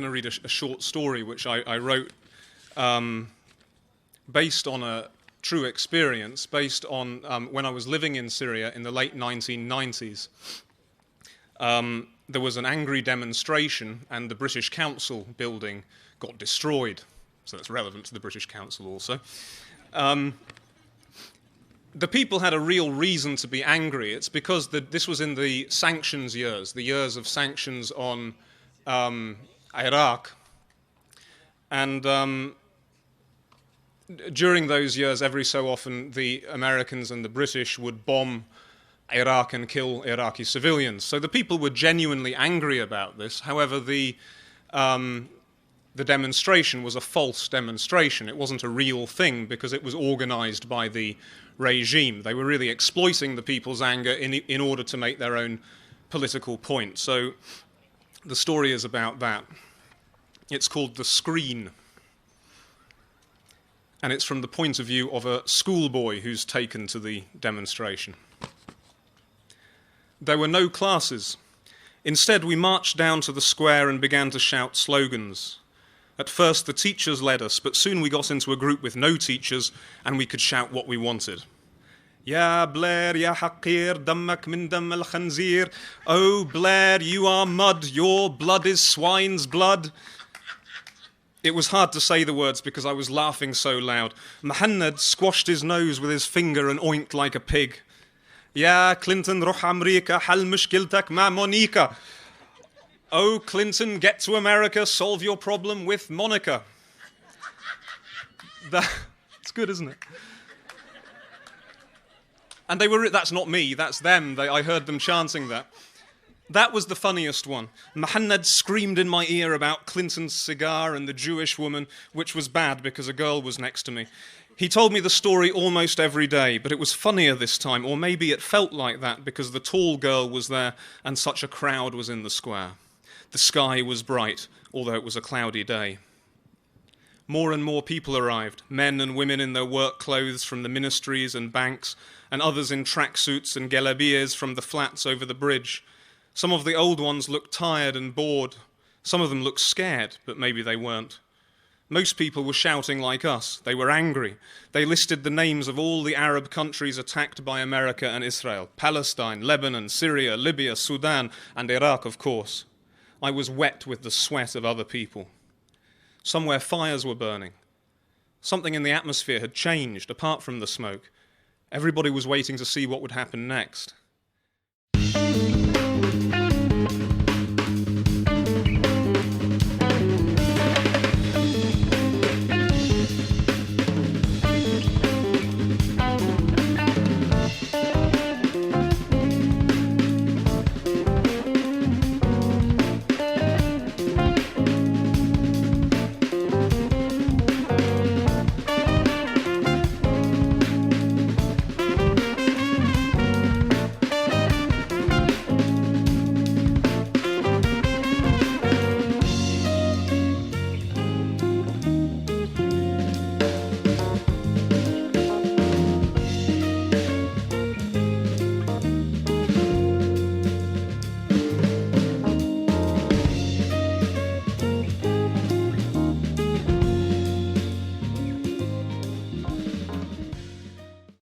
to read a short story which I wrote based on a true experience, based on when I was living in Syria in the late 1990s. There was an angry demonstration and the British Council building got destroyed. So that's relevant to the British Council also. The people had a real reason to be angry. It's because this was in the sanctions years, the years of sanctions on Iraq. And during those years, every so often, the Americans and the British would bomb Iraq and kill Iraqi civilians. So the people were genuinely angry about this. However, the demonstration was a false demonstration. It wasn't a real thing because it was organized by the regime. They were really exploiting the people's anger in order to make their own political point. So the story is about that. It's called The Screen. And it's from the point of view of a schoolboy who's taken to the demonstration. There were no classes. Instead, we marched down to the square and began to shout slogans. At first, the teachers led us, but soon we got into a group with no teachers and we could shout what we wanted. Ya Blair, ya Haqir, dammak min dam al-khanzir. Oh, Blair, you are mud, your blood is swine's blood. It was hard to say the words because I was laughing so loud. Muhammad squashed his nose with his finger and oinked like a pig. Ya Clinton, ruh Amerika, hal mushkiltak ma Monica. Oh, Clinton, get to America, solve your problem with Monica. It's good, isn't it? And that's not me, that's them. I heard them chanting that. That was the funniest one. Muhammad screamed in my ear about Clinton's cigar and the Jewish woman, which was bad because a girl was next to me. He told me the story almost every day, but it was funnier this time, or maybe it felt like that because the tall girl was there and such a crowd was in the square. The sky was bright, although it was a cloudy day. More and more people arrived, men and women in their work clothes from the ministries and banks, and others in tracksuits and gelabiers from the flats over the bridge. Some of the old ones looked tired and bored. Some of them looked scared, but maybe they weren't. Most people were shouting like us. They were angry. They listed the names of all the Arab countries attacked by America and Israel: Palestine, Lebanon, Syria, Libya, Sudan, and Iraq, of course. I was wet with the sweat of other people. Somewhere fires were burning. Something in the atmosphere had changed, apart from the smoke. Everybody was waiting to see what would happen next.